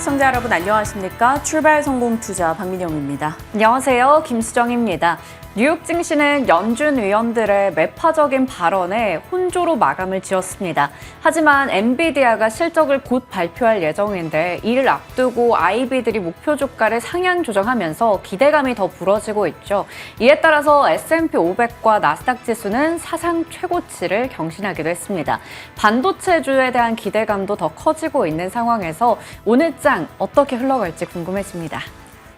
시청자 여러분 안녕하십니까? 출발 성공 투자 박민영입니다. 안녕하세요. 김수정입니다. 뉴욕 증시는 연준 위원들의 매파적인 발언에 혼조로 마감을 지었습니다. 하지만 엔비디아가 실적을 곧 발표할 예정인데 이를 앞두고 IB들이 목표 주가를 상향 조정하면서 기대감이 더 불어지고 있죠. 이에 따라서 S&P 500과 나스닥 지수는 사상 최고치를 경신하기도 했습니다. 반도체주에 대한 기대감도 더 커지고 있는 상황에서 오늘 장 어떻게 흘러갈지 궁금해집니다.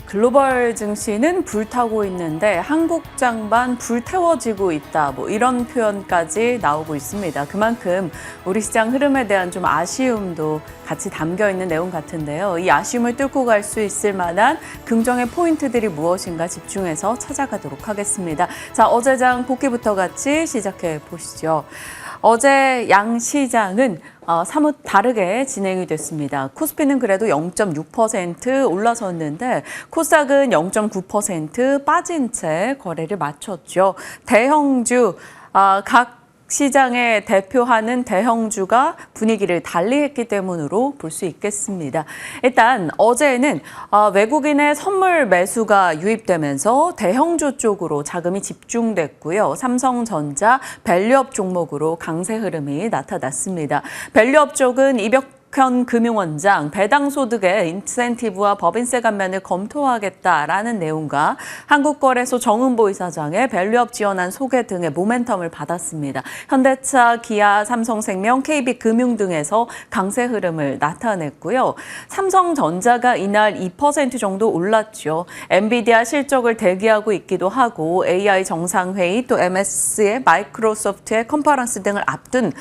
글로벌 증시는 불타고 있는데 한국 장반 불태워지고 있다. 이런 표현까지 나오고 있습니다. 그만큼 우리 시장 흐름에 대한 좀 아쉬움도 같이 담겨 있는 내용 같은데요. 이 아쉬움을 뚫고 갈 수 있을 만한 긍정의 포인트들이 무엇인가 집중해서 찾아가도록 하겠습니다. 자, 어제 장 복귀부터 같이 시작해 보시죠. 어제 양 시장은 사뭇 다르게 진행이 됐습니다. 코스피는 그래도 0.6% 올라섰는데 코스닥은 0.9% 빠진 채 거래를 마쳤죠. 대형주 각 시장에 대표하는 대형주가 분위기를 달리했기 때문으로 볼 수 있겠습니다. 일단 어제는 외국인의 선물 매수가 유입되면서 대형주 쪽으로 자금이 집중됐고요. 삼성전자, 밸류업 종목으로 강세 흐름이 나타났습니다. 밸류업 쪽은 현 금융원장 배당 소득의 인센티브와 법인세 감면을 검토하겠다라는 내용과 한국거래소 정은보 이사장의 밸류업 지원안 소개 등의 모멘텀을 받았습니다. 현대차, 기아, 삼성생명, KB금융 등에서 강세 흐름을 나타냈고요. 삼성전자가 이날 2% 정도 올랐죠. 엔비디아 실적을 대기하고 있기도 하고 AI 정상회의 또 MS의 마이크로소프트의 컨퍼런스 등을 앞둔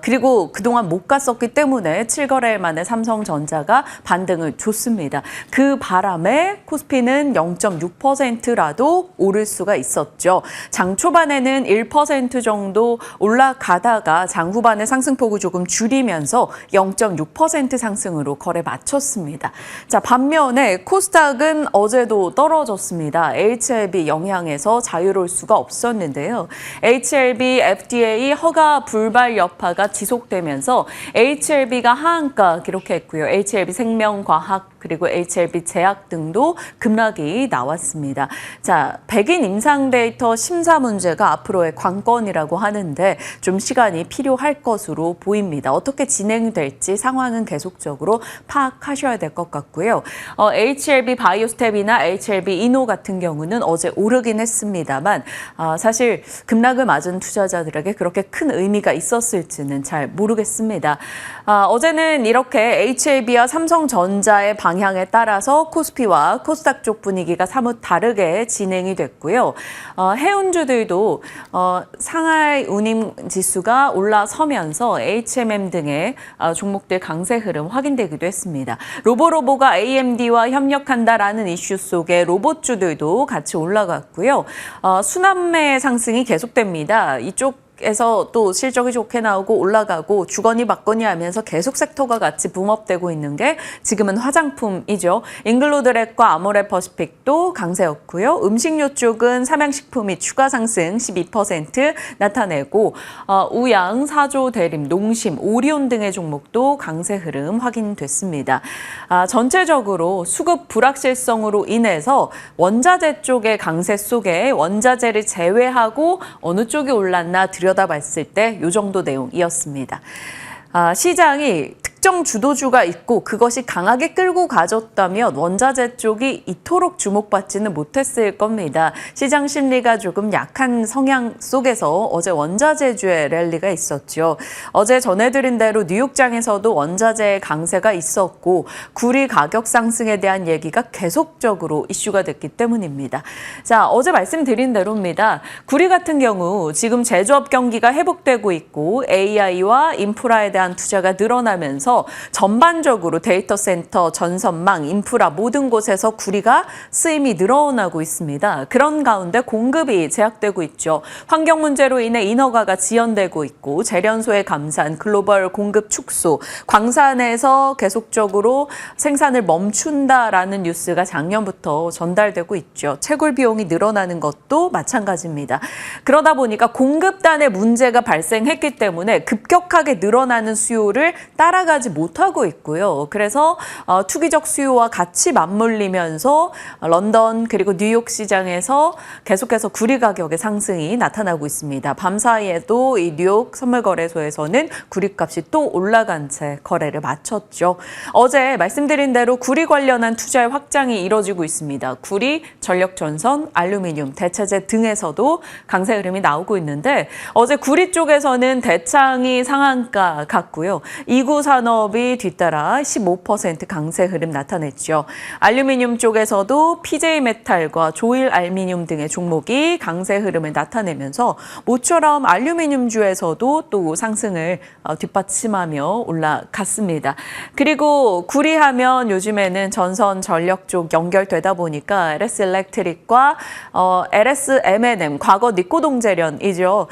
그리고 그동안 못 갔었기 때문에 7거래일 만에 삼성전자가 반등을 줬습니다. 그 바람에 코스피는 0.6%라도 오를 수가 있었죠. 장 초반에는 1% 정도 올라가다가 장 후반에 상승폭을 조금 줄이면서 0.6% 상승으로 거래 마쳤습니다. 자, 반면에 코스닥은 어제도 떨어졌습니다. HLB 영향에서 자유로울 수가 없었는데요. HLB FDA 허가 불발 여파가 지속되면서 HLB가 하한가 기록했고요. HLB 생명과학 그리고 HLB 제약 등도 급락이 나왔습니다. 자, 백인 임상 데이터 심사 문제가 앞으로의 관건이라고 하는데 좀 시간이 필요할 것으로 보입니다. 어떻게 진행될지 상황은 계속적으로 파악하셔야 될 것 같고요. HLB 바이오스텝이나 HLB 이노 같은 경우는 어제 오르긴 했습니다만 사실 급락을 맞은 투자자들에게 그렇게 큰 의미가 있었을지는 잘 모르겠습니다. 어제는 이렇게 HLB와 삼성전자의 방향에 따라서 코스피와 코스닥 쪽 분위기가 사뭇 다르게 진행이 됐고요. 해운주들도 상하이 운임 지수가 올라서면서 HMM 등의 종목들 강세 흐름 확인되기도 했습니다. 로보가 AMD와 협력한다라는 이슈 속에 로봇주들도 같이 올라갔고요. 순환매 상승이 계속됩니다. 이쪽에서 또 실적이 좋게 나오고 올라가고 주거니 받거니 하면서 계속 섹터가 같이 붐업되고 있는 게 지금은 화장품이죠. 잉글로드랩과 아모레퍼시픽도 강세였고요. 음식료 쪽은 삼양식품이 추가 상승 12% 나타내고 우양, 사조, 대림, 농심, 오리온 등의 종목도 강세 흐름 확인됐습니다. 전체적으로 수급 불확실성으로 인해서 원자재 쪽의 강세 속에 원자재를 제외하고 어느 쪽이 올랐나 들여다봤을 때 이 정도 내용이었습니다. 시장이 특정 주도주가 있고 그것이 강하게 끌고 가졌다면 원자재 쪽이 이토록 주목받지는 못했을 겁니다. 시장 심리가 조금 약한 성향 속에서 어제 원자재주의 랠리가 있었죠. 어제 전해드린 대로 뉴욕장에서도 원자재의 강세가 있었고 구리 가격 상승에 대한 얘기가 계속적으로 이슈가 됐기 때문입니다. 자, 어제 말씀드린 대로입니다. 구리 같은 경우 지금 제조업 경기가 회복되고 있고 AI와 인프라에 대한 투자가 늘어나면서 전반적으로 데이터 센터, 전선망, 인프라 모든 곳에서 구리가 쓰임이 늘어나고 있습니다. 그런 가운데 공급이 제약되고 있죠. 환경 문제로 인해 인허가가 지연되고 있고 재련소의 감산, 글로벌 공급 축소, 광산에서 계속적으로 생산을 멈춘다라는 뉴스가 작년부터 전달되고 있죠. 채굴 비용이 늘어나는 것도 마찬가지입니다. 그러다 보니까 공급단의 문제가 발생했기 때문에 급격하게 늘어나는 수요를 따라가지 올라가지 못하고 있고요. 그래서 투기적 수요와 같이 맞물리면서 런던 그리고 뉴욕 시장에서 계속해서 구리 가격의 상승이 나타나고 있습니다. 밤 사이에도 이 뉴욕 선물거래소에서는 구리값이 또 올라간 채 거래를 마쳤죠. 어제 말씀드린 대로 구리 관련한 투자의 확장이 이뤄지고 있습니다. 구리, 전력전선, 알루미늄, 대체재 등에서도 강세 흐름이 나오고 있는데 어제 구리 쪽에서는 대창이 상한가 갔고요. 이구 산업이 뒤따라 15% 강세 흐름 나타냈죠. 알루미늄 쪽에서도 PJ메탈과 조일알미늄 등의 종목이 강세 흐름을 나타내면서 모처럼 알루미늄주에서도 또 상승을 뒷받침하며 올라갔습니다. 그리고 구리하면 요즘에는 전선 전력 쪽 연결되다 보니까 LS 일렉트릭과 LS M&M, 과거 니코 동재련이죠.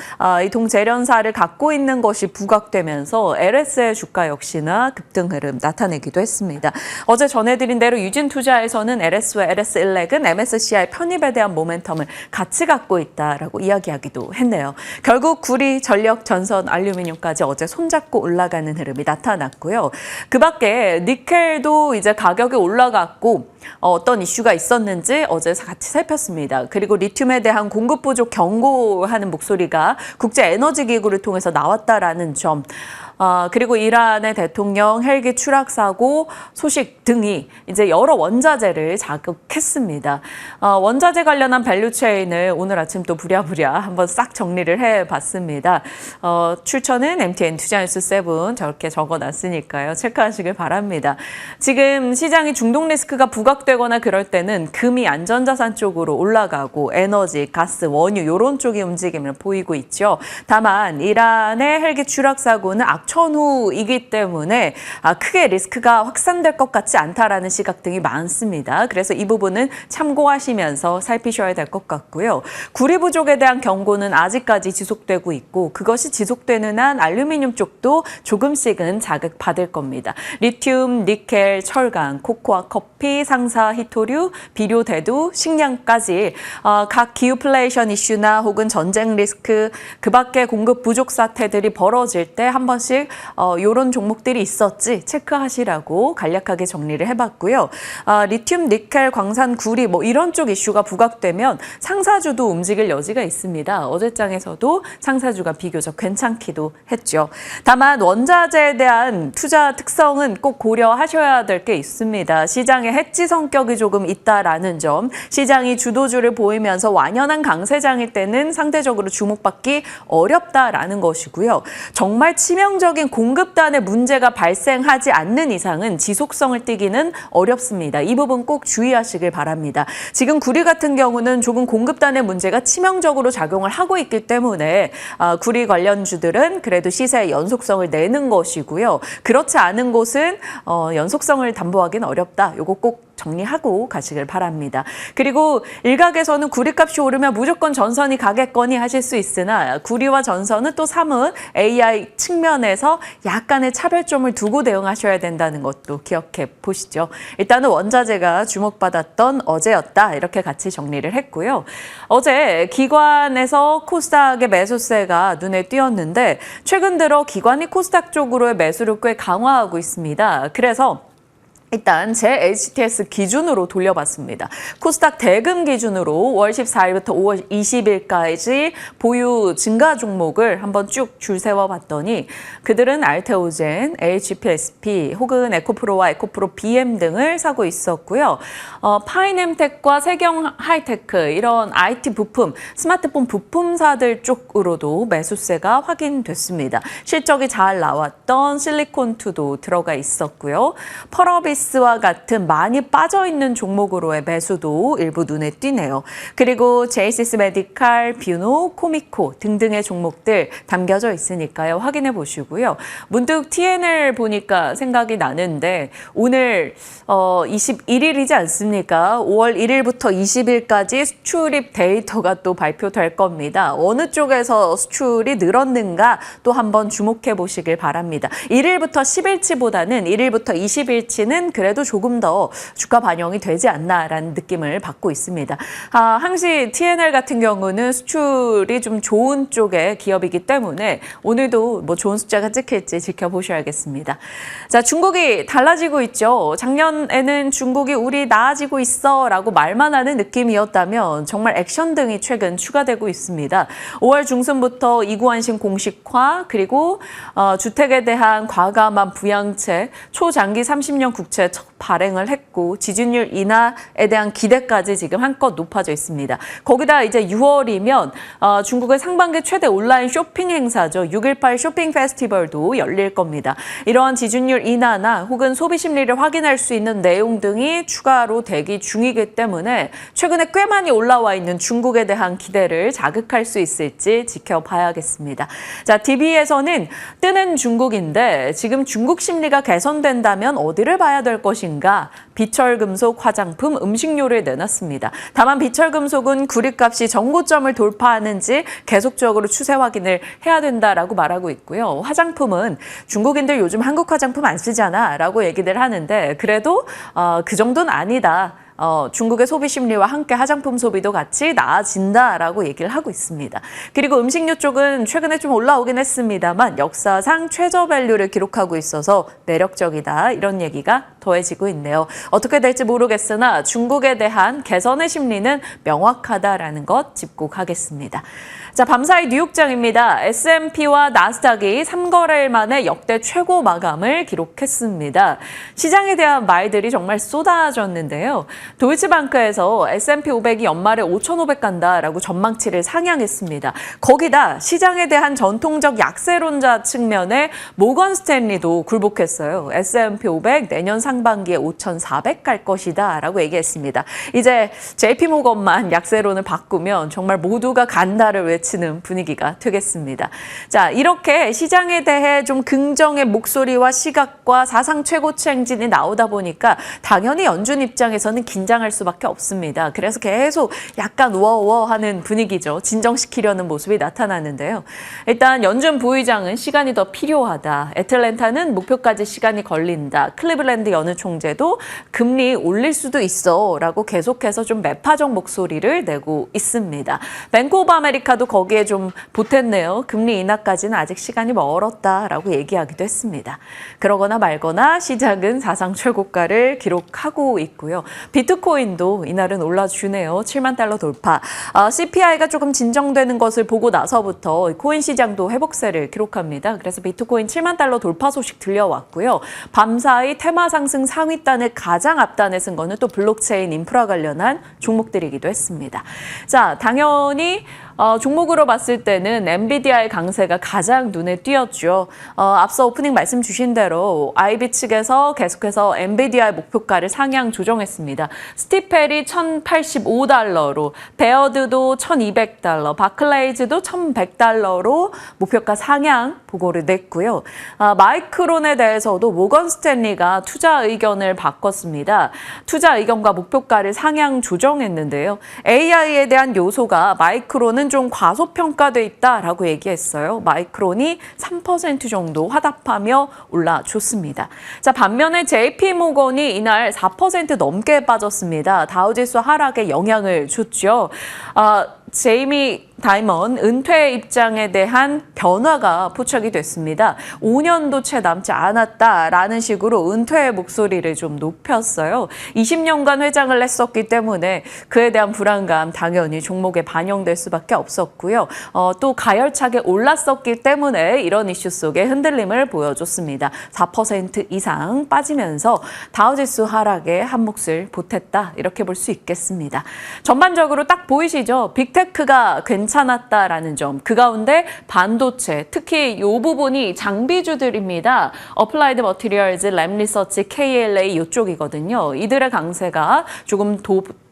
이 동재련사를 갖고 있는 것이 부각되면서 LS의 주가 역시나 급등 흐름 나타내기도 했습니다. 어제 전해드린 대로 유진투자에서는 LS와 LS 일렉은 MSCI 편입에 대한 모멘텀을 같이 갖고 있다라고 이야기하기도 했네요. 결국 구리, 전력, 전선, 알루미늄까지 어제 손잡고 올라가는 흐름이 나타났고요. 그 밖에 니켈도 이제 가격이 올라갔고 어떤 이슈가 있었는지 어제 같이 살폈습니다. 그리고 리튬에 대한 공급 부족 경고하는 목소리가 국제에너지기구를 통해서 나왔다라는 점. 그리고 이란의 대통령 헬기 추락 사고 소식 등이 이제 여러 원자재를 자극했습니다. 원자재 관련한 밸류체인을 오늘 아침 또 부랴부랴 한번 싹 정리를 해봤습니다. 출처는 MTN 투자뉴스 7 저렇게 적어놨으니까요. 체크하시길 바랍니다. 지금 시장이 중동 리스크가 부각되거나 그럴 때는 금이 안전자산 쪽으로 올라가고 에너지, 가스, 원유 이런 쪽이 움직임을 보이고 있죠. 다만 이란의 헬기 추락 사고는 천후이기 때문에 크게 리스크가 확산될 것 같지 않다라는 시각 등이 많습니다. 그래서 이 부분은 참고하시면서 살피셔야 될 것 같고요. 구리 부족에 대한 경고는 아직까지 지속되고 있고 그것이 지속되는 한 알루미늄 쪽도 조금씩은 자극받을 겁니다. 리튬, 니켈, 철강, 코코아, 커피, 상사, 히토류, 비료, 대두, 식량까지 각 기후플레이션 이슈나 혹은 전쟁 리스크 그 밖에 공급 부족 사태들이 벌어질 때 한 번씩 이런 종목들이 있었지 체크하시라고 간략하게 정리를 해봤고요. 리튬, 니켈, 광산, 구리 뭐 이런 쪽 이슈가 부각되면 상사주도 움직일 여지가 있습니다. 어제장에서도 상사주가 비교적 괜찮기도 했죠. 다만 원자재에 대한 투자 특성은 꼭 고려하셔야 될 게 있습니다. 시장에 해지 성격이 조금 있다라는 점, 시장이 주도주를 보이면서 완연한 강세장일 때는 상대적으로 주목받기 어렵다라는 것이고요. 정말 치명적인 공급단의 문제가 발생하지 않는 이상은 지속성을 띠기는 어렵습니다. 이 부분 꼭 주의하시길 바랍니다. 지금 구리 같은 경우는 조금 공급단의 문제가 치명적으로 작용을 하고 있기 때문에 구리 관련주들은 그래도 시세의 연속성을 내는 것이고요. 그렇지 않은 곳은 연속성을 담보하기는 어렵다. 요거 꼭 정리하고 가시길 바랍니다. 그리고 일각에서는 구리값이 오르면 무조건 전선이 가겠거니 하실 수 있으나 구리와 전선은 또 사뭇 AI 측면에서 약간의 차별점을 두고 대응하셔야 된다는 것도 기억해 보시죠. 일단은 원자재가 주목받았던 어제였다. 이렇게 같이 정리를 했고요. 어제 기관에서 코스닥의 매수세가 눈에 띄었는데 최근 들어 기관이 코스닥 쪽으로의 매수를 꽤 강화하고 있습니다. 그래서 일단 제 HTS 기준으로 돌려봤습니다. 코스닥 대금 기준으로 5월 14일부터 5월 20일까지 보유 증가 종목을 한번 쭉 줄 세워봤더니 그들은 알테오젠, HPSP 혹은 에코프로와 에코프로 BM 등을 사고 있었고요. 파이nem텍과 세경하이테크 이런 IT 부품, 스마트폰 부품사들 쪽으로도 매수세가 확인됐습니다. 실적이 잘 나왔던 실리콘투도 들어가 있었고요. 펄어비스와 같은 많이 빠져있는 종목으로의 매수도 일부 눈에 띄네요. 그리고 제이시스 메디칼, 뷰노, 코미코 등등의 종목들 담겨져 있으니까요. 확인해 보시고요. 문득 TNL 보니까 생각이 나는데 오늘 21일이지 않습니까? 5월 1일부터 20일까지 수출입 데이터가 또 발표될 겁니다. 어느 쪽에서 수출이 늘었는가 또 한번 주목해 보시길 바랍니다. 1일부터 10일치보다는 1일부터 20일치는 때는 그래도 조금 더 주가 반영이 되지 않나라는 느낌을 받고 있습니다. 항시 TNL 같은 경우는 수출이 좀 좋은 쪽의 기업이기 때문에 오늘도 뭐 좋은 숫자가 찍힐지 지켜보셔야겠습니다. 자, 중국이 달라지고 있죠. 작년에는 중국이 우리 나아지고 있어 라고 말만 하는 느낌이었다면 정말 액션 등이 최근 추가되고 있습니다. 5월 중순부터 이구안심 공식화, 그리고 주택에 대한 과감한 부양책, 초장기 30년 국채 첫 발행을 했고 지준율 인하에 대한 기대까지 지금 한껏 높아져 있습니다. 거기다 이제 6월이면 중국의 상반기 최대 온라인 쇼핑 행사죠. 6.18 쇼핑 페스티벌도 열릴 겁니다. 이러한 지준율 인하나 혹은 소비 심리를 확인할 수 있는 내용 등이 추가로 대기 중이기 때문에 최근에 꽤 많이 올라와 있는 중국에 대한 기대를 자극할 수 있을지 지켜봐야겠습니다. 자, DB에서는 뜨는 중국인데 지금 중국 심리가 개선된다면 어디를 봐야 될 것인가? 비철금속, 화장품, 음식료를 내놨습니다. 다만 비철금속은 구리값이 정고점을 돌파하는지 계속적으로 추세 확인을 해야 된다라고 말하고 있고요. 화장품은 중국인들 요즘 한국 화장품 안 쓰잖아 라고 얘기들 하는데 그래도 그 정도는 아니다. 중국의 소비 심리와 함께 화장품 소비도 같이 나아진다라고 얘기를 하고 있습니다. 그리고 음식료 쪽은 최근에 좀 올라오긴 했습니다만 역사상 최저 밸류를 기록하고 있어서 매력적이다 이런 얘기가 더해지고 있네요. 어떻게 될지 모르겠으나 중국에 대한 개선의 심리는 명확하다라는 것 짚고 가겠습니다. 자, 밤사이 뉴욕장입니다. S&P와 나스닥이 3거래일 만에 역대 최고 마감을 기록했습니다. 시장에 대한 말들이 정말 쏟아졌는데요. 도이치방크에서 S&P 500이 연말에 5,500 간다라고 전망치를 상향했습니다. 거기다 시장에 대한 전통적 약세론자 측면에 모건 스탠리도 굴복했어요. S&P 500 내년 상반기에 5,400 갈 것이다 라고 얘기했습니다. 이제 JP모건만 약세론을 바꾸면 정말 모두가 간다를 외치는 분위기가 되겠습니다. 자, 이렇게 시장에 대해 좀 긍정의 목소리와 시각과 사상 최고치 행진이 나오다 보니까 당연히 연준 입장에서는 긴장할 수밖에 없습니다. 그래서 계속 약간 우어우어하는 분위기죠. 진정시키려는 모습이 나타나는데요. 일단 연준 부의장은 시간이 더 필요하다. 애틀랜타는 목표까지 시간이 걸린다. 클리블랜드 연은 총재도 금리 올릴 수도 있어 라고 계속해서 좀 매파적 목소리를 내고 있습니다. 뱅크 오브 아메리카도 거기에 좀 보탰네요. 금리 인하까지는 아직 시간이 멀었다라고 얘기하기도 했습니다. 그러거나 말거나 시장은 사상 최고가를 기록하고 있고요. 비트코인도 이날은 올라주네요. 7만 달러 돌파. CPI가 조금 진정되는 것을 보고 나서부터 코인 시장도 회복세를 기록합니다. 그래서 비트코인 7만 달러 돌파 소식 들려왔고요. 밤사이 테마 상승 상위단을 가장 앞단에 쓴 거는 또 블록체인 인프라 관련한 종목들이기도 했습니다. 자, 당연히 종목으로 봤을 때는 엔비디아의 강세가 가장 눈에 띄었죠. 앞서 오프닝 말씀 주신 대로 IB 측에서 계속해서 엔비디아의 목표가를 상향 조정했습니다. 스티펠이 1,085달러로, 베어드도 1,200달러, 바클레이즈도 1,100달러로 목표가 상향 보고를 냈고요. 마이크론에 대해서도 모건 스탠리가 투자 의견을 바꿨습니다. 투자 의견과 목표가를 상향 조정했는데요. AI에 대한 요소가 마이크론은 좀 과소평가돼 있다라고 얘기했어요. 마이크론이 3% 정도 화답하며 올라줬습니다. 자, 반면에 JP모건이 이날 4% 넘게 빠졌습니다. 다우지수 하락에 영향을 줬죠. 제이미 다이먼 은퇴 입장에 대한 변화가 포착이 됐습니다. 5년도 채 남지 않았다라는 식으로 은퇴의 목소리를 좀 높였어요. 20년간 회장을 했었기 때문에 그에 대한 불안감 당연히 종목에 반영될 수밖에 없었고요. 또 가열차게 올랐었기 때문에 이런 이슈 속에 흔들림을 보여줬습니다. 4% 이상 빠지면서 다우지수 하락에 한 몫을 보탰다 이렇게 볼 수 있겠습니다. 전반적으로 딱 보이시죠? 빅테크가 괜찮았다라는 점. 그 가운데 반도체, 특히 이 부분이 장비주들입니다. 어플라이드 머티리얼즈, 램리서치, KLA 이쪽이거든요. 이들의 강세가 조금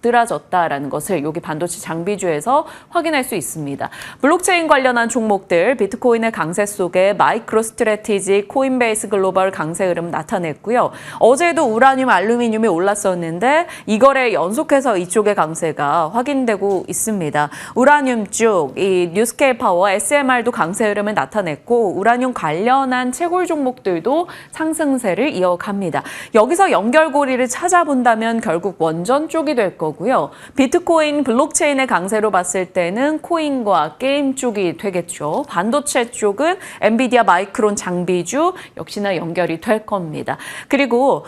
도드라졌다라는 것을 여기 반도체 장비주에서 확인할 수 있습니다. 블록체인 관련한 종목들 비트코인의 강세 속에 마이크로스트래티지, 코인베이스 글로벌 강세 흐름 나타냈고요. 어제도 우라늄, 알루미늄이 올랐었는데 이거래 연속해서 이쪽의 강세가 확인되고 있습니다. 우라늄 쪽 이 뉴스케일 파워, SMR도 강세 흐름을 나타냈고 우라늄 관련한 채굴 종목들도 상승세를 이어갑니다. 여기서 연결고리를 찾아본다면 결국 원전 쪽이 될 거고요. 비트코인, 블록체인의 강세로 봤을 때는 코인과 게임 쪽이 되겠죠. 반도체 쪽은 엔비디아, 마이크론 장비주 역시나 연결이 될 겁니다. 그리고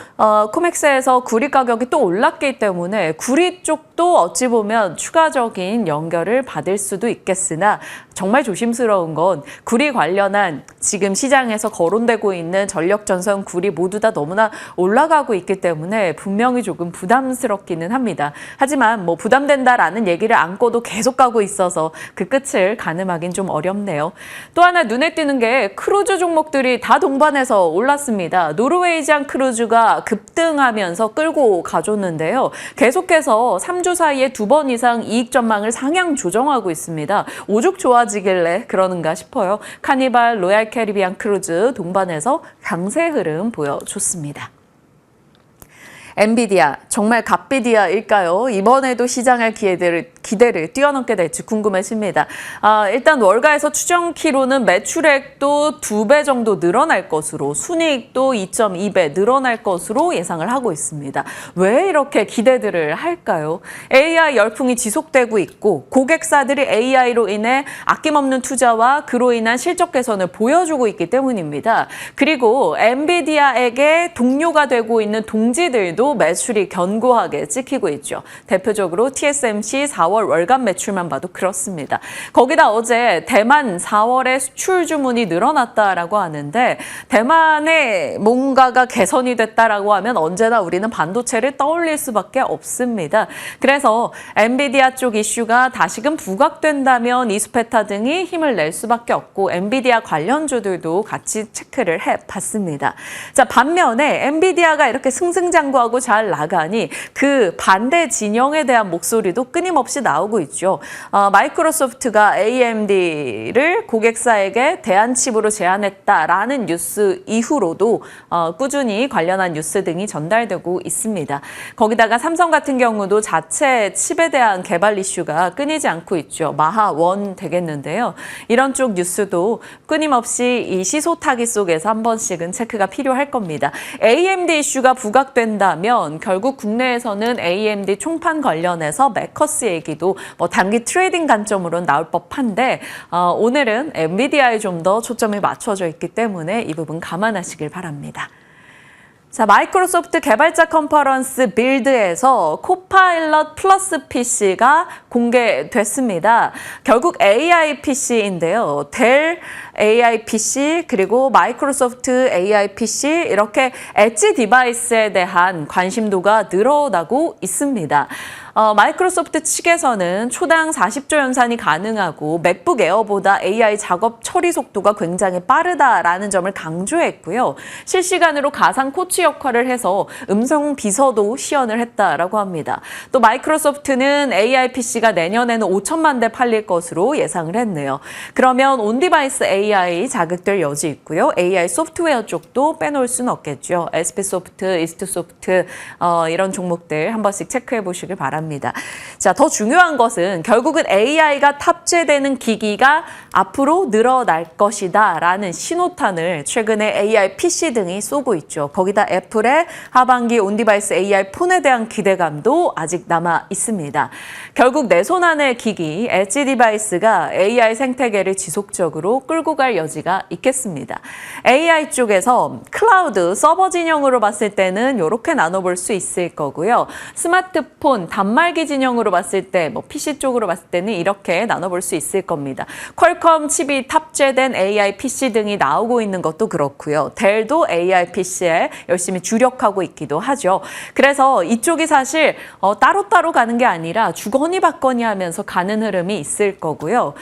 코맥스에서 구리 가격이 또 올랐기 때문에 구리 쪽도 어찌 보면 추가적인 연결을 받을 수도 있겠으나 정말 조심스러운 건 구리 관련한 지금 시장에서 거론되고 있는 전력전선 구리 모두 다 너무나 올라가고 있기 때문에 분명히 조금 부담스럽기는 합니다. 하지만 뭐 부담된다라는 얘기를 안고도 계속 가고 있어서 그 끝을 가늠하긴 좀 어렵네요. 또 하나 눈에 띄는 게 크루즈 종목들이 다 동반해서 올랐습니다. 노르웨이지안 크루즈가 급등하면서 끌고 가줬는데요. 계속해서 3주 사이에 2번 이상 이익 전망을 상향 조정하고 있습니다. 오죽 좋아지길래 그러는가 싶어요. 카니발, 로얄 캐리비안 크루즈 동반해서 강세 흐름 보여줬습니다. 엔비디아, 정말 갓비디아일까요? 이번에도 시장의 기대를 뛰어넘게 될지 궁금해집니다. 일단 월가에서 추정키로는 매출액도 2배 정도 늘어날 것으로, 순이익도 2.2배 늘어날 것으로 예상을 하고 있습니다. 왜 이렇게 기대들을 할까요? AI 열풍이 지속되고 있고 고객사들이 AI로 인해 아낌없는 투자와 그로 인한 실적 개선을 보여주고 있기 때문입니다. 그리고 엔비디아에게 동료가 되고 있는 동지들도 매출이 견고하게 찍히고 있죠. 대표적으로 TSMC 4월 월간 매출만 봐도 그렇습니다. 거기다 어제 대만 4월에 수출 주문이 늘어났다라고 하는데 대만에 뭔가가 개선이 됐다라고 하면 언제나 우리는 반도체를 떠올릴 수밖에 없습니다. 그래서 엔비디아 쪽 이슈가 다시금 부각된다면 이수페타 등이 힘을 낼 수밖에 없고 엔비디아 관련주들도 같이 체크를 해봤습니다. 자, 반면에 엔비디아가 이렇게 승승장구하고 잘 나가니 그 반대 진영에 대한 목소리도 끊임없이 나오고 있죠. 마이크로소프트가 AMD를 고객사에게 대안칩으로 제안했다라는 뉴스 이후로도 꾸준히 관련한 뉴스 등이 전달되고 있습니다. 거기다가 삼성 같은 경우도 자체 칩에 대한 개발 이슈가 끊이지 않고 있죠. 마하1 되겠는데요. 이런 쪽 뉴스도 끊임없이 이 시소 타기 속에서 한 번씩은 체크가 필요할 겁니다. AMD 이슈가 부각된다면 결국 국내에서는 AMD 총판 관련해서 매커스 얘기도 뭐 단기 트레이딩 관점으로는 나올 법한데 오늘은 엔비디아에 좀 더 초점이 맞춰져 있기 때문에 이 부분 감안하시길 바랍니다. 자, 마이크로소프트 개발자 컨퍼런스 빌드에서 코파일럿 플러스 PC가 공개됐습니다. 결국 AI PC인데요. 델 AI PC 그리고 마이크로소프트 AI PC 이렇게 엣지 디바이스에 대한 관심도가 늘어나고 있습니다. 마이크로소프트 측에서는 초당 40조 연산이 가능하고 맥북 에어보다 AI 작업 처리 속도가 굉장히 빠르다라는 점을 강조했고요. 실시간으로 가상 코치 역할을 해서 음성 비서도 시연을 했다라고 합니다. 또 마이크로소프트는 AI PC가 내년에는 5천만 대 팔릴 것으로 예상을 했네요. 그러면 온디바이스 AI 자극될 여지 있고요. AI 소프트웨어 쪽도 빼놓을 수는 없겠죠. SP소프트, 이스트소프트 이런 종목들 한 번씩 체크해 보시길 바랍니다. 자, 더 중요한 것은 결국은 AI가 탑재되는 기기가 앞으로 늘어날 것이다 라는 신호탄을 최근에 AI PC 등이 쏘고 있죠. 거기다 애플의 하반기 온디바이스 AI 폰에 대한 기대감도 아직 남아 있습니다. 결국 내 손 안의 기기, 엣지 디바이스가 AI 생태계를 지속적으로 끌고 갈 여지가 있겠습니다. AI 쪽에서 클라우드, 서버 진영으로 봤을 때는 이렇게 나눠볼 수 있을 거고요. 스마트폰, 단말기 진영으로 봤을 때, PC 쪽으로 봤을 때는 이렇게 나눠볼 수 있을 겁니다. 퀄컴 칩이 탑재된 AI PC 등이 나오고 있는 것도 그렇고요. 델도 AI PC에 열심히 주력하고 있기도 하죠. 그래서 이쪽이 사실 따로따로 가는 게 아니라 주거니 받거니 하면서 가는 흐름이 있을 거고요.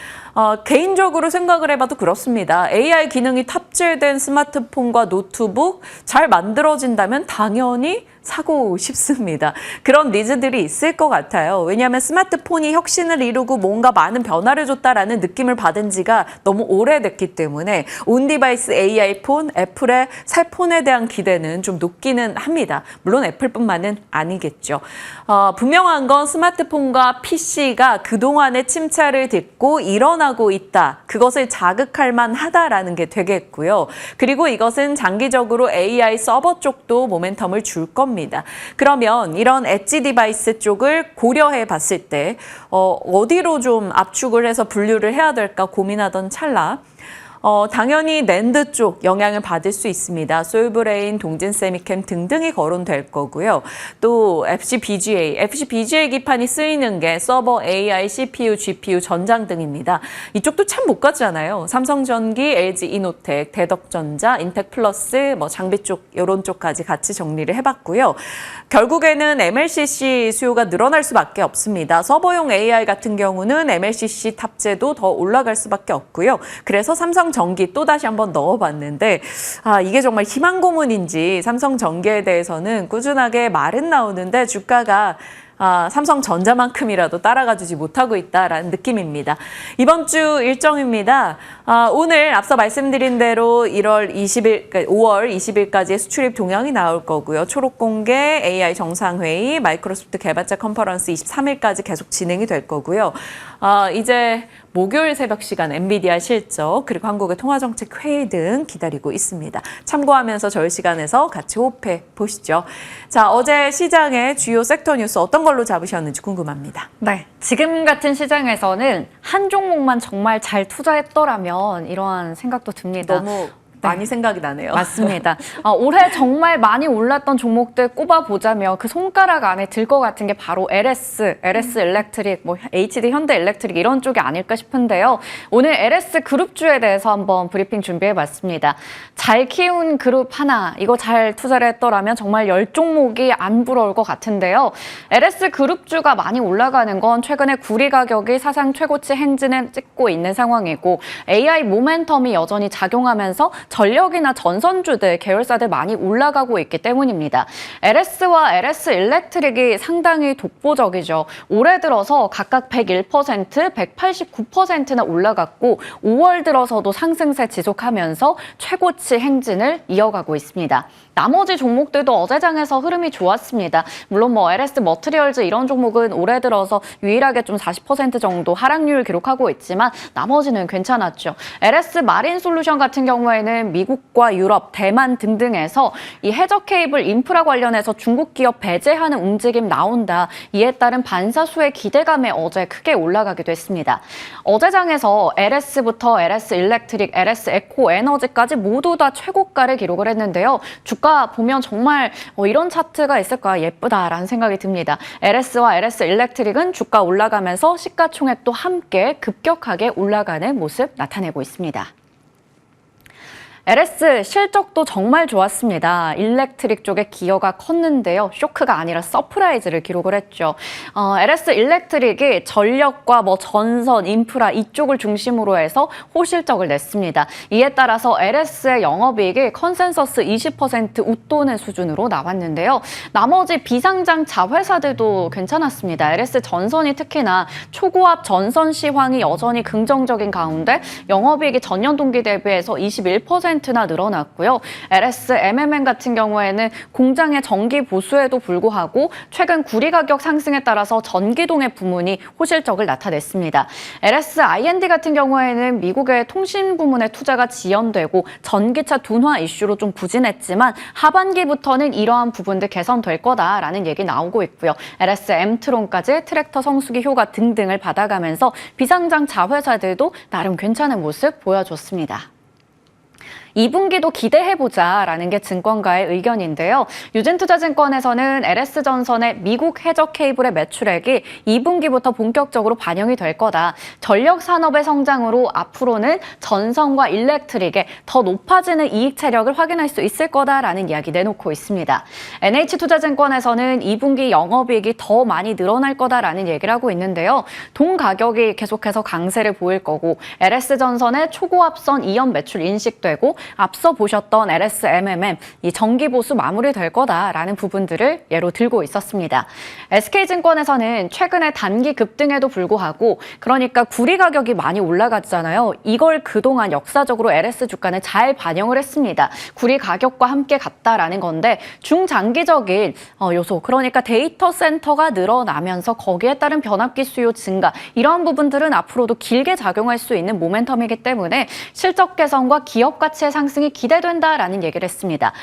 개인적으로 생각을 해봐도 그렇습니다. AI 기능이 탑재된 스마트폰과 노트북 잘 만들어진다면 당연히 사고 싶습니다. 그런 니즈들이 있을 것 같아요. 왜냐하면 스마트폰이 혁신을 이루고 뭔가 많은 변화를 줬다라는 느낌을 받은 지가 너무 오래됐기 때문에 온디바이스 AI 폰, 애플의 새 폰에 대한 기대는 좀 높기는 합니다. 물론 애플뿐만은 아니겠죠. 분명한 건 스마트폰과 PC가 그동안의 침체를 딛고 일어나고 있다. 그것을 자극할 만하다라는 게 되겠고요. 그리고 이것은 장기적으로 AI 서버 쪽도 모멘텀을 줄 겁니다. 그러면 이런 엣지 디바이스 쪽을 고려해 봤을 때 어디로 좀 압축을 해서 분류를 해야 될까 고민하던 찰나 당연히 낸드 쪽 영향을 받을 수 있습니다. 솔브레인, 동진 세미캠 등등이 거론될 거고요. 또 FPGA 기판이 쓰이는 게 서버, AI, CPU, GPU, 전장 등입니다. 이쪽도 참 못 갔잖아요. 삼성전기, LG 이노텍, 대덕전자, 인텍플러스, 장비 쪽 이런 쪽까지 같이 정리를 해봤고요. 결국에는 MLCC 수요가 늘어날 수밖에 없습니다. 서버용 AI 같은 경우는 MLCC 탑재도 더 올라갈 수밖에 없고요. 그래서 삼성전기 또 다시 한번 넣어봤는데 이게 정말 희망 고문인지 삼성전기에 대해서는 꾸준하게 말은 나오는데 주가가 삼성전자만큼이라도 따라가주지 못하고 있다라는 느낌입니다. 이번 주 일정입니다. 오늘 앞서 말씀드린 대로 5월 20일까지의 수출입 동향이 나올 거고요. 초록 공개, AI 정상회의, 마이크로소프트 개발자 컨퍼런스 23일까지 계속 진행이 될 거고요. 이제 목요일 새벽 시간 엔비디아 실적 그리고 한국의 통화정책 회의 등 기다리고 있습니다. 참고하면서 저희 시간에서 같이 호흡해 보시죠. 자, 어제 시장의 주요 섹터 뉴스 어떤 걸로 잡으셨는지 궁금합니다. 네, 지금 같은 시장에서는 한 종목만 정말 잘 투자했더라면 이러한 생각도 듭니다. 너무 많이 생각이 나네요. 맞습니다. 올해 정말 많이 올랐던 종목들 꼽아보자면 그 손가락 안에 들 것 같은 게 바로 LS 일렉트릭, HD 현대 일렉트릭 이런 쪽이 아닐까 싶은데요. 오늘 LS 그룹주에 대해서 한번 브리핑 준비해봤습니다. 잘 키운 그룹 하나, 이거 잘 투자를 했더라면 정말 10종목이 안 부러울 것 같은데요. LS 그룹주가 많이 올라가는 건 최근에 구리 가격이 사상 최고치 행진을 찍고 있는 상황이고 AI 모멘텀이 여전히 작용하면서 전력이나 전선주들, 계열사들 많이 올라가고 있기 때문입니다. LS와 LS 일렉트릭이 상당히 독보적이죠. 올해 들어서 각각 101%, 189%나 올라갔고 5월 들어서도 상승세 지속하면서 최고치 행진을 이어가고 있습니다. 나머지 종목들도 어제장에서 흐름이 좋았습니다. 물론 LS 머트리얼즈 이런 종목은 올해 들어서 유일하게 좀 40% 정도 하락률 기록하고 있지만 나머지는 괜찮았죠. LS 마린 솔루션 같은 경우에는 미국과 유럽, 대만 등등에서 이 해저 케이블 인프라 관련해서 중국 기업 배제하는 움직임 나온다. 이에 따른 반사수의 기대감에 어제 크게 올라가기도 했습니다. 어제장에서 LS부터 LS 일렉트릭, LS 에코 에너지까지 모두 다 최고가를 기록을 했는데요. 주가 보면 정말 이런 차트가 있을까 예쁘다라는 생각이 듭니다. LS와 LS 일렉트릭은 주가 올라가면서 시가총액도 함께 급격하게 올라가는 모습 나타내고 있습니다. LS 실적도 정말 좋았습니다. 일렉트릭 쪽에 기여가 컸는데요. 쇼크가 아니라 서프라이즈를 기록을 했죠. LS 일렉트릭이 전력과 전선, 인프라 이쪽을 중심으로 해서 호실적을 냈습니다. 이에 따라서 LS의 영업이익이 컨센서스 20% 웃도는 수준으로 나왔는데요. 나머지 비상장 자회사들도 괜찮았습니다. LS 전선이 특히나 초고압 전선 시황이 여전히 긍정적인 가운데 영업이익이 전년 동기 대비해서 21%나 늘어났고요. LS MMN 같은 경우에는 공장의 전기 보수에도 불구하고 최근 구리 가격 상승에 따라서 전기동의 부문이 호실적을 나타냈습니다. LS I&D 같은 경우에는 미국의 통신 부문의 투자가 지연되고 전기차 둔화 이슈로 좀 부진했지만 하반기부터는 이러한 부분들 개선될 거다라는 얘기 나오고 있고요. LS 엠트론까지 트랙터 성수기 효과 등등을 받아가면서 비상장 자회사들도 나름 괜찮은 모습 보여줬습니다. 2분기도 기대해보자라는 게 증권가의 의견인데요. 유진투자증권에서는 LS전선의 미국 해적 케이블의 매출액이 2분기부터 본격적으로 반영이 될 거다. 전력 산업의 성장으로 앞으로는 전선과 일렉트릭에 더 높아지는 이익 체력을 확인할 수 있을 거다라는 이야기 내놓고 있습니다. NH투자증권에서는 2분기 영업이익이 더 많이 늘어날 거다라는 얘기를 하고 있는데요. 동 가격이 계속해서 강세를 보일 거고 LS전선의 초고압선 이연 매출 인식되고 앞서 보셨던 LSMMM 이 정기 보수 마무리될 거다라는 부분들을 예로 들고 있었습니다. SK증권에서는 최근에 단기 급등에도 불구하고 그러니까 구리 가격이 많이 올라갔잖아요. 이걸 그동안 역사적으로 LS 주가는 잘 반영을 했습니다. 구리 가격과 함께 갔다라는 건데 중장기적인 요소 그러니까 데이터 센터가 늘어나면서 거기에 따른 변압기 수요 증가 이러한 부분들은 앞으로도 길게 작용할 수 있는 모멘텀이기 때문에 실적 개선과 기업 가치의 상승이 기대된다라는 얘기를 했습니다.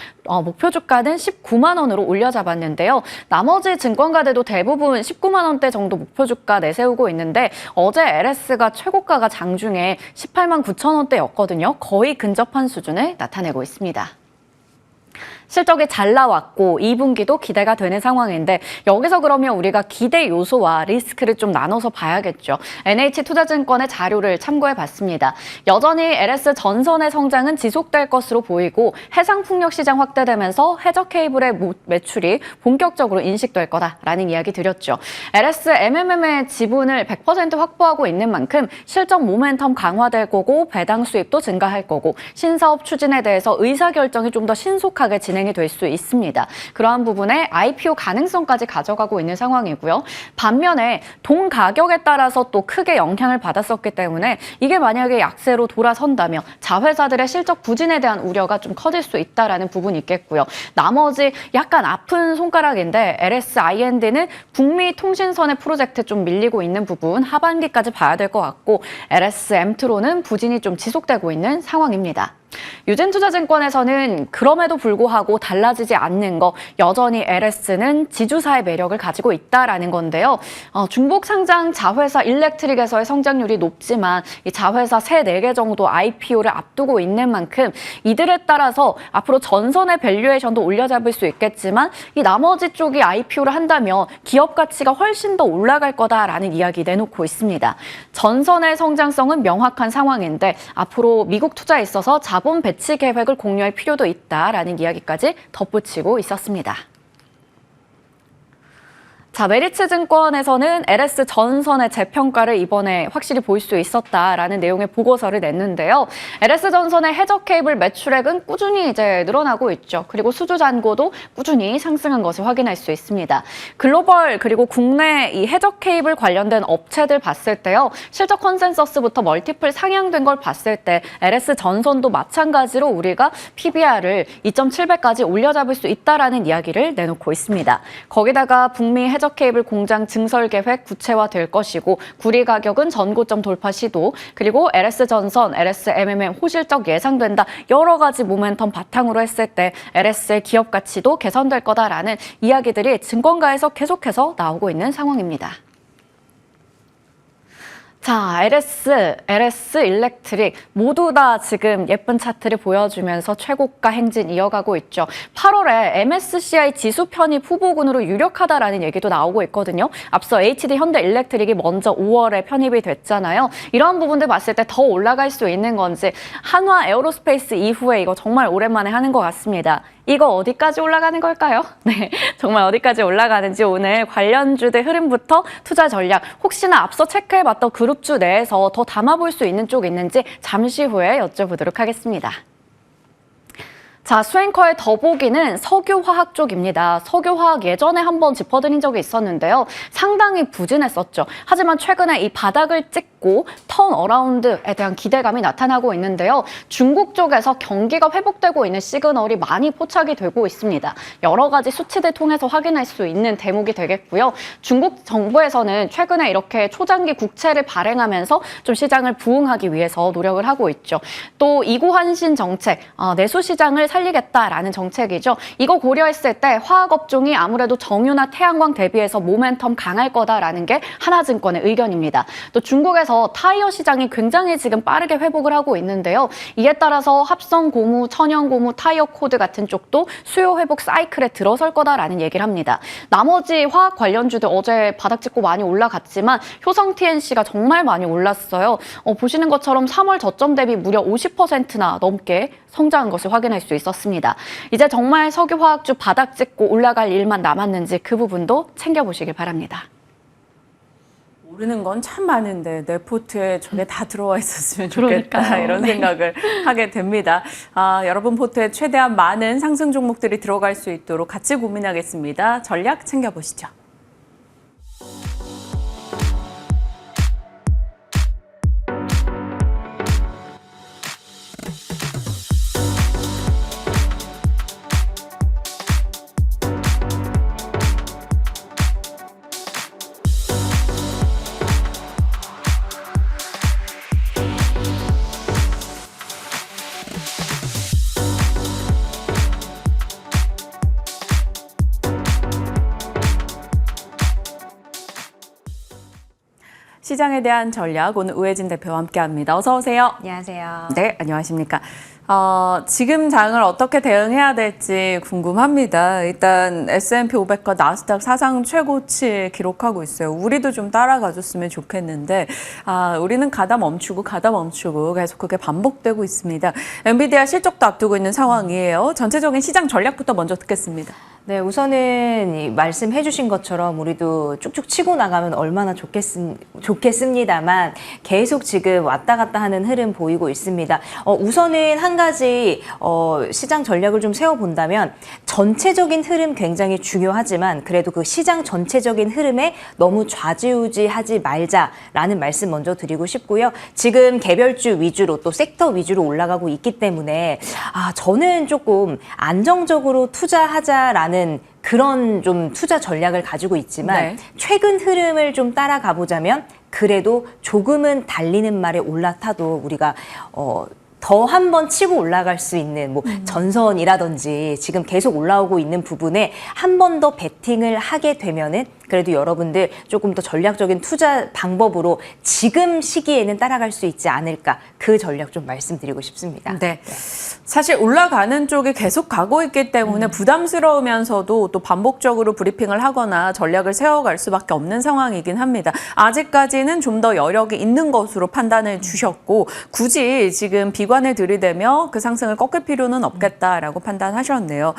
목표 주가는 19만 원으로 올려잡았는데요. 나머지 증권가들도 대부분 19만 원대 정도 목표 주가 내세우고 있는데 어제 LS가 최고가가 장중에 18만 9천 원대였거든요. 거의 근접한 수준을 나타내고 있습니다. 실적이 잘 나왔고 2분기도 기대가 되는 상황인데 여기서 그러면 우리가 기대 요소와 리스크를 좀 나눠서 봐야겠죠. NH투자증권의 자료를 참고해봤습니다. 여전히 LS전선의 성장은 지속될 것으로 보이고 해상풍력 시장 확대되면서 해적 케이블의 매출이 본격적으로 인식될 거다라는 이야기 드렸죠. LSMMM의 지분을 100% 확보하고 있는 만큼 실적 모멘텀 강화될 거고 배당 수입도 증가할 거고 신사업 추진에 대해서 의사결정이 좀 더 신속하게 진행이 될 수 있습니다. 그러한 부분에 IPO 가능성까지 가져가고 있는 상황이고요. 반면에 동 가격에 따라서 또 크게 영향을 받았었기 때문에 이게 만약에 약세로 돌아선다면 자회사들의 실적 부진에 대한 우려가 좀 커질 수 있다라는 부분이 있겠고요. 나머지 약간 아픈 손가락인데 LSIND는 북미 통신선의 프로젝트 좀 밀리고 있는 부분 하반기까지 봐야 될 것 같고 LSM트로는 부진이 좀 지속되고 있는 상황입니다. 유진투자증권에서는 그럼에도 불구하고 달라지지 않는 거 여전히 LS는 지주사의 매력을 가지고 있다라는 건데요. 중복 상장 자회사 일렉트릭에서의 성장률이 높지만 이 자회사 3, 4개 정도 IPO를 앞두고 있는 만큼 이들에 따라서 앞으로 전선의 밸류에이션도 올려잡을 수 있겠지만 이 나머지 쪽이 IPO를 한다면 기업 가치가 훨씬 더 올라갈 거다라는 이야기 내놓고 있습니다. 전선의 성장성은 명확한 상황인데 앞으로 미국 투자에 있어서 자본 배치 계획을 공유할 필요도 있다라는 이야기까지 덧붙이고 있었습니다. 자, 메리츠증권에서는 LS전선의 재평가를 이번에 확실히 볼 수 있었다라는 내용의 보고서를 냈는데요. LS전선의 해적 케이블 매출액은 꾸준히 이제 늘어나고 있죠. 그리고 수주 잔고도 꾸준히 상승한 것을 확인할 수 있습니다. 글로벌 그리고 국내 이 해적 케이블 관련된 업체들 봤을 때요. 실적 컨센서스부터 멀티플 상향된 걸 봤을 때 LS전선도 마찬가지로 우리가 PBR을 2.7배까지 올려잡을 수 있다라는 이야기를 내놓고 있습니다. 거기다가 북미 해적 케이블 공장 증설 계획 구체화될 것이고 구리 가격은 전고점 돌파 시도 그리고 LS전선, LSMMM 호실적 예상된다. 여러 가지 모멘텀 바탕으로 했을 때 LS의 기업 가치도 개선될 거다라는 이야기들이 증권가에서 계속해서 나오고 있는 상황입니다. 자, LS 일렉트릭 모두 다 지금 예쁜 차트를 보여주면서 최고가 행진 이어가고 있죠. 8월에 MSCI 지수 편입 후보군으로 유력하다라는 얘기도 나오고 있거든요. 앞서 HD 현대 일렉트릭이 먼저 5월에 편입이 됐잖아요. 이런 부분들 봤을 때 더 올라갈 수 있는 건지 한화 에어로스페이스 이후에 이거 정말 오랜만에 하는 것 같습니다. 이거 어디까지 올라가는 걸까요? 네, 정말 어디까지 올라가는지 오늘 관련주들 흐름부터 투자 전략 혹시나 앞서 체크해봤던 그룹주 내에서 더 담아볼 수 있는 쪽 있는지 잠시 후에 여쭤보도록 하겠습니다. 자, 수앵커의 더보기는 석유화학 쪽입니다. 석유화학 예전에 한번 짚어드린 적이 있었는데요. 상당히 부진했었죠. 하지만 최근에 이 바닥을 찍고 턴어라운드에 대한 기대감이 나타나고 있는데요. 중국 쪽에서 경기가 회복되고 있는 시그널이 많이 포착이 되고 있습니다. 여러 가지 수치들 통해서 확인할 수 있는 대목이 되겠고요. 중국 정부에서는 최근에 이렇게 초장기 국채를 발행하면서 좀 시장을 부응하기 위해서 노력을 하고 있죠. 또 이구환신 정책, 내수 시장을 살리겠다라는 정책이죠. 이거 고려했을 때 화학업종이 아무래도 정유나 태양광 대비해서 모멘텀 강할 거다라는 게 하나증권의 의견입니다. 또 중국에서 타이어 시장이 굉장히 지금 빠르게 회복을 하고 있는데요. 이에 따라서 합성 고무, 천연 고무, 타이어 코드 같은 쪽도 수요 회복 사이클에 들어설 거다라는 얘기를 합니다. 나머지 화학 관련주들 어제 바닥 찍고 많이 올라갔지만 효성 TNC가 정말 많이 올랐어요. 보시는 것처럼 3월 저점 대비 무려 50%나 넘게 성장한 것을 확인할 수 있었습니다. 이제 정말 석유화학주 바닥 찍고 올라갈 일만 남았는지 그 부분도 챙겨보시길 바랍니다. 모르는 건 참 많은데 내 포트에 저게 다 들어와 있었으면 좋겠다. 그러니까요. 이런 네. 생각을 하게 됩니다. 여러분 포트에 최대한 많은 상승 종목들이 들어갈 수 있도록 같이 고민하겠습니다. 전략 챙겨보시죠. 시장에 대한 전략, 오늘 우혜진 대표와 함께합니다. 어서 오세요. 안녕하세요. 네, 안녕하십니까. 지금 장을 어떻게 대응해야 될지 궁금합니다. 일단 S&P 500과 나스닥 사상 최고치 기록하고 있어요. 우리도 좀 따라가줬으면 좋겠는데 우리는 가다 멈추고 계속 그게 반복되고 있습니다. 엔비디아 실적도 앞두고 있는 상황이에요. 전체적인 시장 전략부터 먼저 듣겠습니다. 네, 우선은 말씀해 주신 것처럼 우리도 쭉쭉 치고 나가면 얼마나 좋겠습니다만 계속 지금 왔다 갔다 하는 흐름 보이고 있습니다. 우선은 한 가지 시장 전략을 좀 세워본다면 전체적인 흐름 굉장히 중요하지만 그래도 그 시장 전체적인 흐름에 너무 좌지우지하지 말자라는 말씀 먼저 드리고 싶고요. 지금 개별주 위주로 또 섹터 위주로 올라가고 있기 때문에 저는 조금 안정적으로 투자하자라는 그런 좀 투자 전략을 가지고 있지만 네. 최근 흐름을 좀 따라가 보자면 그래도 조금은 달리는 말에 올라타도 우리가 더 한 번 치고 올라갈 수 있는 뭐 전선이라든지 지금 계속 올라오고 있는 부분에 한 번 더 베팅을 하게 되면은 그래도 여러분들 조금 더 전략적인 투자 방법으로 지금 시기에는 따라갈 수 있지 않을까 그 전략 좀 말씀드리고 싶습니다. 네. 사실 올라가는 쪽에 계속 가고 있기 때문에 부담스러우면서도 또 반복적으로 브리핑을 하거나 전략을 세워갈 수밖에 없는 상황이긴 합니다. 아직까지는 좀 더 여력이 있는 것으로 판단을 주셨고 굳이 지금 비관을 들이대며 그 상승을 꺾을 필요는 없겠다라고 판단하셨네요.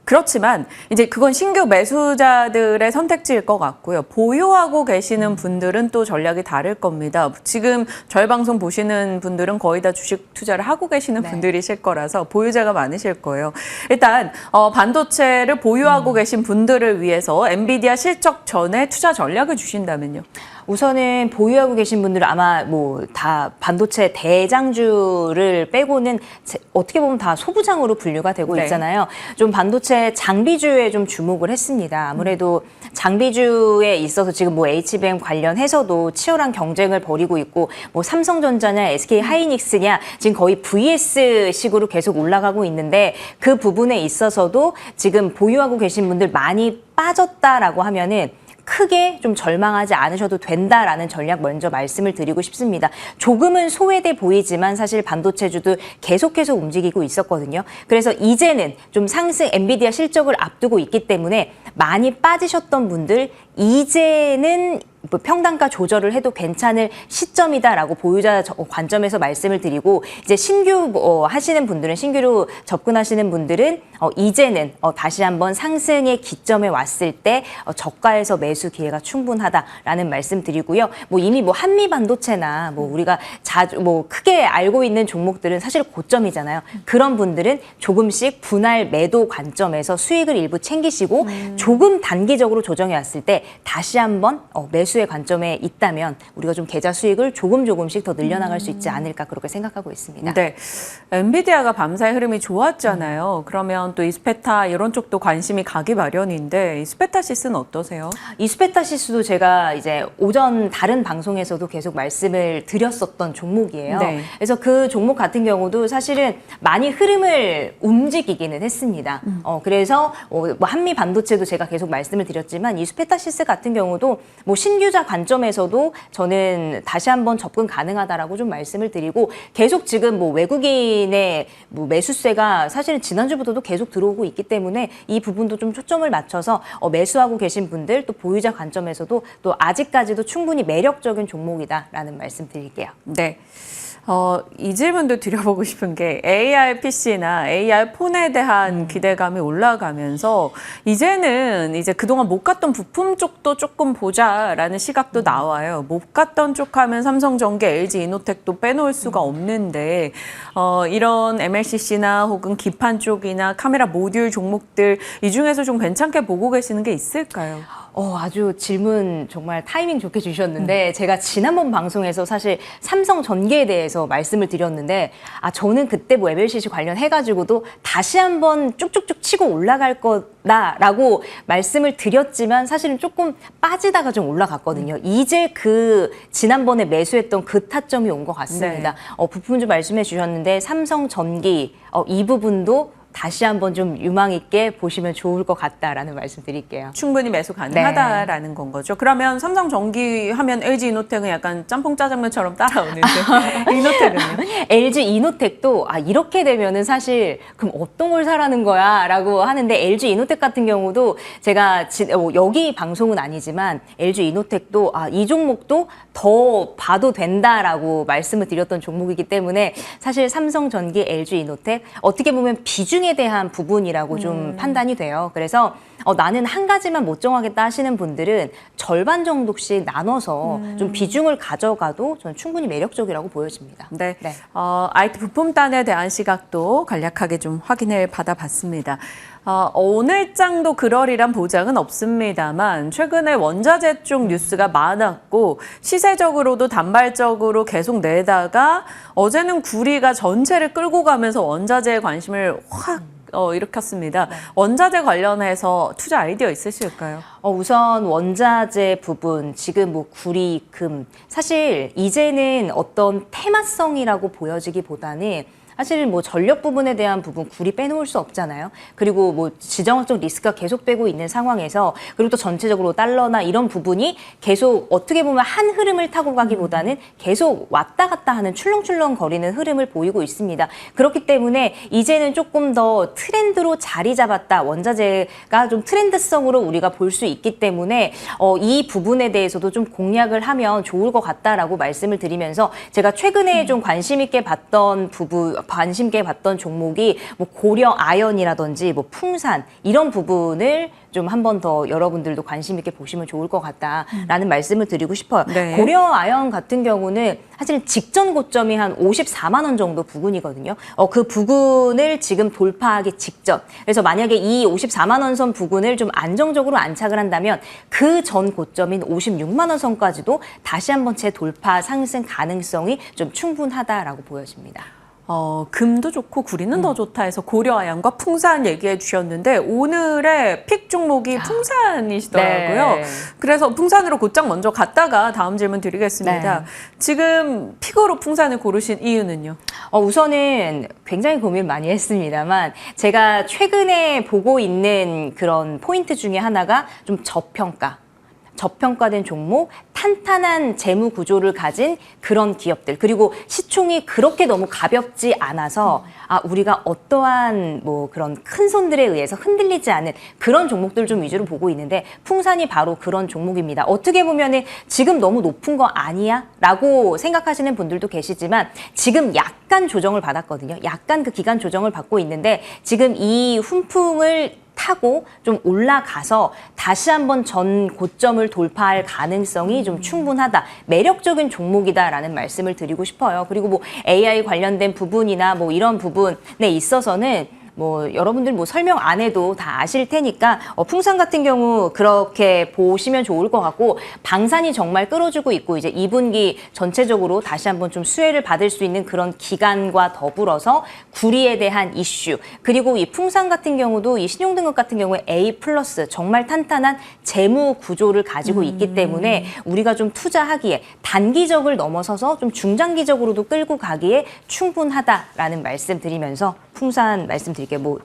그렇지만 이제 그건 신규 매수자들의 선택지일 것 같고요. 보유하고 계시는 분들은 또 전략이 다를 겁니다. 지금 저희 방송 보시는 분들은 거의 다 주식 투자를 하고 계시는 분들이실 거라서 보유자가 많으실 거예요. 일단 반도체를 보유하고 계신 분들을 위해서 엔비디아 실적 전에 투자 전략을 주신다면요. 우선은 보유하고 계신 분들은 아마 뭐 다 반도체 대장주를 빼고는 어떻게 보면 다 소부장으로 분류가 되고 있잖아요. 좀 반도체 장비주에 좀 주목을 했습니다. 아무래도 장비주에 있어서 지금 뭐 HBM 관련해서도 치열한 경쟁을 벌이고 있고 뭐 삼성전자냐 SK 하이닉스냐 지금 거의 VS식으로 계속 올라가고 있는데 그 부분에 있어서도 지금 보유하고 계신 분들 많이 빠졌다라고 하면은 크게 좀 절망하지 않으셔도 된다라는 전략 먼저 말씀을 드리고 싶습니다. 조금은 소외돼 보이지만 사실 반도체주도 계속해서 움직이고 있었거든요. 그래서 이제는 좀 상승 엔비디아 실적을 앞두고 있기 때문에 많이 빠지셨던 분들 이제는 뭐 평단가 조절을 해도 괜찮을 시점이다라고 보유자 관점에서 말씀을 드리고 이제 신규 하시는 분들은 신규로 접근하시는 분들은 이제는 다시 한번 상승의 기점에 왔을 때 저가에서 매수 기회가 충분하다라는 말씀 드리고요. 뭐 이미 뭐 한미 반도체나 뭐 우리가 자주 뭐 크게 알고 있는 종목들은 사실 고점이잖아요. 그런 분들은 조금씩 분할 매도 관점에서 수익을 일부 챙기시고 조금 단기적으로 조정해 왔을 때 다시 한번 매수 매수의 관점에 있다면 우리가 좀 계좌 수익을 조금씩 더 늘려나갈 수 있지 않을까 그렇게 생각하고 있습니다. 네, 엔비디아가 밤사이 흐름이 좋았잖아요. 그러면 또 이스페타 이런 쪽도 관심이 가기 마련인데 이스페타시스는 어떠세요? 이스페타시스도 제가 이제 오전 다른 방송에서도 계속 말씀을 드렸었던 종목이에요. 네. 그래서 그 종목 같은 경우도 사실은 많이 흐름을 움직이기는 했습니다. 그래서 뭐 한미 반도체도 제가 계속 말씀을 드렸지만 이스페타시스 같은 경우도 뭐 신규자 관점에서도 저는 다시 한번 접근 가능하다라고 좀 말씀을 드리고 계속 지금 뭐 외국인의 뭐 매수세가 사실은 지난주부터도 계속 들어오고 있기 때문에 이 부분도 좀 초점을 맞춰서 매수하고 계신 분들 또 보유자 관점에서도 또 아직까지도 충분히 매력적인 종목이다라는 말씀 드릴게요. 네. 이 질문도 드려보고 싶은 게 AR PC나 AR 폰에 대한 기대감이 올라가면서 이제는 이제 그동안 못 갔던 부품 쪽도 조금 보자라는 시각도 나와요. 못 갔던 쪽 하면 삼성전기, LG이노텍도 빼놓을 수가 없는데 이런 MLCC나 혹은 기판 쪽이나 카메라 모듈 종목들 이 중에서 좀 괜찮게 보고 계시는 게 있을까요? 아주 질문 정말 타이밍 좋게 주셨는데 제가 지난번 방송에서 사실 삼성전기에 대해서 말씀을 드렸는데 저는 그때 뭐 MLCC 관련해가지고도 다시 한번 쭉쭉쭉 치고 올라갈 거다라고 말씀을 드렸지만 사실은 조금 빠지다가 좀 올라갔거든요. 이제 그 지난번에 매수했던 그 타점이 온 것 같습니다. 네. 부품 좀 말씀해 주셨는데 삼성전기 이 부분도 다시 한번 좀 유망 있게 보시면 좋을 것 같다라는 말씀 드릴게요. 충분히 매수 가능하다라는 건 거죠. 그러면 삼성전기 하면 LG이노텍은 약간 짬뽕 짜장면처럼 따라오는데 이노텍은요? LG이노텍도 이렇게 되면은 사실 그럼 어떤 걸 사라는 거야 라고 하는데 LG이노텍 같은 경우도 제가 여기 방송은 아니지만 LG이노텍도 이 종목도 더 봐도 된다라고 말씀을 드렸던 종목이기 때문에 사실 삼성전기, LG이노텍 어떻게 보면 비중에 대한 부분이라고 좀 판단이 돼요. 그래서 나는 한 가지만 못 정하겠다 하시는 분들은 절반 정도씩 나눠서 좀 비중을 가져가도 저는 충분히 매력적이라고 보여집니다. 네. IT 부품단에 대한 시각도 간략하게 좀 확인을 받아봤습니다. 오늘 장도 그러리란 보장은 없습니다만 최근에 원자재 쪽 뉴스가 많았고 시세적으로도 단발적으로 계속 내다가 어제는 구리가 전체를 끌고 가면서 원자재에 관심을 확 일으켰습니다. 원자재 관련해서 투자 아이디어 있으실까요? 우선 원자재 부분, 지금 뭐 구리, 금 사실 이제는 어떤 테마성이라고 보여지기보다는 사실 뭐 전력 부분에 대한 부분 구리 빼놓을 수 없잖아요. 그리고 뭐 지정학적 리스크가 계속되고 있는 상황에서 그리고 또 전체적으로 달러나 이런 부분이 계속 어떻게 보면 한 흐름을 타고 가기보다는 계속 왔다 갔다 하는 출렁출렁 거리는 흐름을 보이고 있습니다. 그렇기 때문에 이제는 조금 더 트렌드로 자리 잡았다. 원자재가 좀 트렌드성으로 우리가 볼 수 있기 때문에 이 부분에 대해서도 좀 공략을 하면 좋을 것 같다라고 말씀을 드리면서 제가 최근에 좀 관심 있게 봤던 관심 있게 봤던 종목이 뭐 고려 아연이라든지 뭐 풍산 이런 부분을 좀 한 번 더 여러분들도 관심 있게 보시면 좋을 것 같다라는 말씀을 드리고 싶어요. 네. 고려 아연 같은 경우는 사실 직전 고점이 한 54만 원 정도 부근이거든요. 그 부근을 지금 돌파하기 직전. 그래서 만약에 이 54만 원 선 부근을 좀 안정적으로 안착을 한다면 그 전 고점인 56만 원 선까지도 다시 한번 재돌파 상승 가능성이 좀 충분하다라고 보여집니다. 금도 좋고 구리는 더 좋다 해서 고려아연과 풍산 얘기해 주셨는데 오늘의 픽 종목이 풍산이시더라고요. 네. 그래서 풍산으로 곧장 먼저 갔다가 다음 질문 드리겠습니다. 네. 지금 픽으로 풍산을 고르신 이유는요? 우선은 굉장히 고민 많이 했습니다만 제가 최근에 보고 있는 그런 포인트 중에 하나가 좀 저평가된 종목, 탄탄한 재무 구조를 가진 그런 기업들, 그리고 시총이 그렇게 너무 가볍지 않아서 우리가 어떠한 뭐 그런 큰 손들에 의해서 흔들리지 않는 그런 종목들 좀 위주로 보고 있는데 풍산이 바로 그런 종목입니다. 어떻게 보면은 지금 너무 높은 거 아니야? 라고 생각하시는 분들도 계시지만 지금 약간 조정을 받았거든요. 약간 그 기간 조정을 받고 있는데 지금 이 훈풍을 타고 좀 올라가서 다시 한번 전 고점을 돌파할 가능성이 좀 충분하다. 매력적인 종목이다라는 말씀을 드리고 싶어요. 그리고 뭐 AI 관련된 부분이나 뭐 이런 부분에 있어서는 뭐 여러분들 뭐 설명 안 해도 다 아실 테니까 풍산 같은 경우 그렇게 보시면 좋을 것 같고 방산이 정말 끌어주고 있고 이제 2분기 전체적으로 다시 한번 좀 수혜를 받을 수 있는 그런 기간과 더불어서 구리에 대한 이슈 그리고 이 풍산 같은 경우도 이 신용등급 같은 경우에 A+ 정말 탄탄한 재무 구조를 가지고 있기 때문에 우리가 좀 투자하기에 단기적을 넘어서서 좀 중장기적으로도 끌고 가기에 충분하다라는 말씀드리면서 풍산 말씀드릴게요. 뭐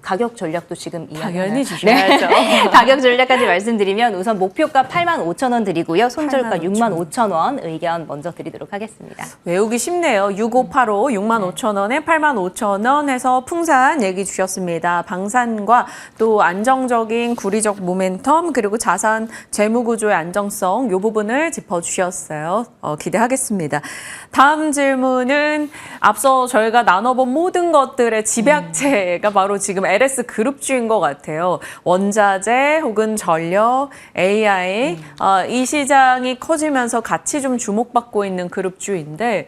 가격 전략도 지금 당연히 주셔야죠. 네. 가격 전략까지 말씀드리면 우선 목표가 85,000원 드리고요. 손절가 65,000원 의견 먼저 드리도록 하겠습니다. 외우기 쉽네요. 6585 65,000원에 85,000원 해서 풍산 얘기 주셨습니다. 방산과 또 안정적인 구리적 모멘텀 그리고 자산 재무 구조의 안정성 이 부분을 짚어주셨어요. 기대하겠습니다. 다음 질문은 앞서 저희가 나눠본 모든 것들의 집약체가 바로 지금 LS 그룹주인 것 같아요. 원자재 혹은 전력, AI 이 시장이 커지면서 같이 좀 주목받고 있는 그룹주인데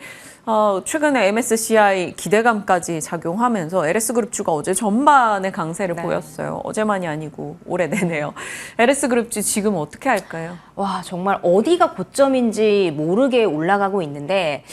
최근에 MSCI 기대감까지 작용하면서 LS그룹주가 어제 전반의 강세를 보였어요. 어제만이 아니고 올해 내내요. LS그룹주 지금 어떻게 할까요? 와 정말 어디가 고점인지 모르게 올라가고 있는데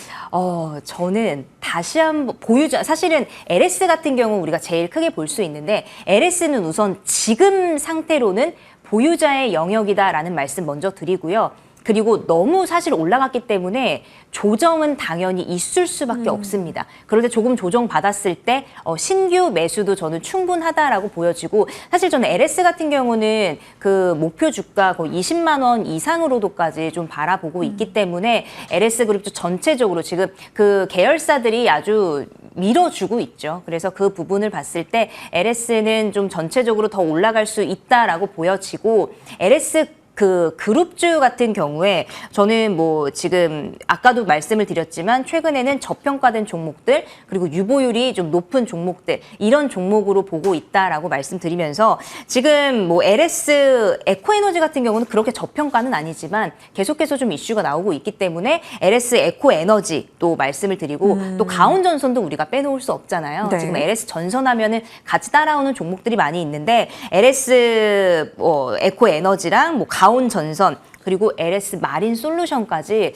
저는 다시 한번 보유자 사실은 LS 같은 경우 우리가 제일 크게 볼 수 있는데 LS는 우선 지금 상태로는 보유자의 영역이다라는 말씀 먼저 드리고요. 그리고 너무 사실 올라갔기 때문에 조정은 당연히 있을 수밖에 없습니다. 그런데 조금 조정받았을 때 신규 매수도 저는 충분하다라고 보여지고 사실 저는 LS 같은 경우는 그 목표 주가 거의 20만 원 이상으로도까지 좀 바라보고 있기 때문에 LS그룹도 전체적으로 지금 그 계열사들이 아주 밀어주고 있죠. 그래서 그 부분을 봤을 때 LS는 좀 전체적으로 더 올라갈 수 있다라고 보여지고 LS 그 그룹주 같은 경우에 저는 뭐 지금 아까도 말씀을 드렸지만 최근에는 저평가된 종목들 그리고 유보율이 좀 높은 종목들 이런 종목으로 보고 있다라고 말씀드리면서 지금 뭐 LS 에코에너지 같은 경우는 그렇게 저평가는 아니지만 계속해서 좀 이슈가 나오고 있기 때문에 LS 에코에너지 또 말씀을 드리고 또 가온전선도 우리가 빼놓을 수 없잖아요. 네. 지금 LS 전선하면은 같이 따라오는 종목들이 많이 있는데 LS 에코에너지랑 뭐 가온 전선 그리고 LS 마린 솔루션까지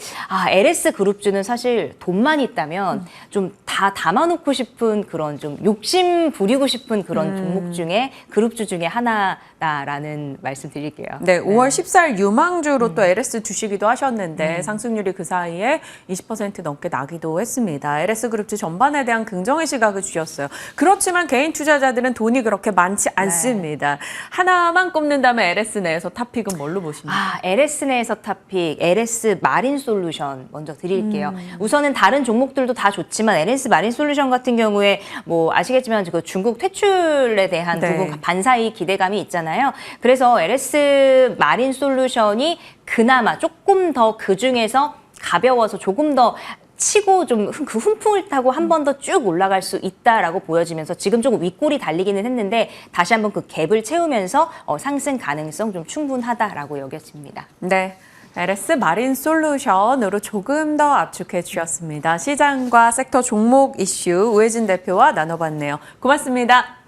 LS 그룹주는 사실 돈만 있다면 좀 다 담아놓고 싶은 그런 좀 욕심 부리고 싶은 그런 종목 중에 그룹주 중에 하나다라는 말씀 드릴게요. 네, 5월 14일 유망주로 또 LS 주시기도 하셨는데 상승률이 그 사이에 20% 넘게 나기도 했습니다. LS 그룹주 전반에 대한 긍정의 시각을 주셨어요. 그렇지만 개인 투자자들은 돈이 그렇게 많지 않습니다. 하나만 꼽는다면 LS 내에서 탑픽은 뭘로 보십니까? LS 내에서 탑픽, LS 마린 솔루션 먼저 드릴게요. 우선은 다른 종목들도 다 좋지만 LS 마린 솔루션 같은 경우에 뭐 아시겠지만 그 중국 퇴출에 대한 네. 부분 반사이 기대감이 있잖아요. 그래서 LS 마린 솔루션이 그나마 조금 더 그중에서 가벼워서 조금 더 치고 좀 그 훈풍을 타고 한 번 더 쭉 올라갈 수 있다라고 보여지면서 지금 조금 윗골이 달리기는 했는데 다시 한번 그 갭을 채우면서 상승 가능성 좀 충분하다라고 여겨집니다. 네. LS 마린 솔루션으로 조금 더 압축해 주셨습니다. 시장과 섹터 종목 이슈 우혜진 대표와 나눠봤네요. 고맙습니다.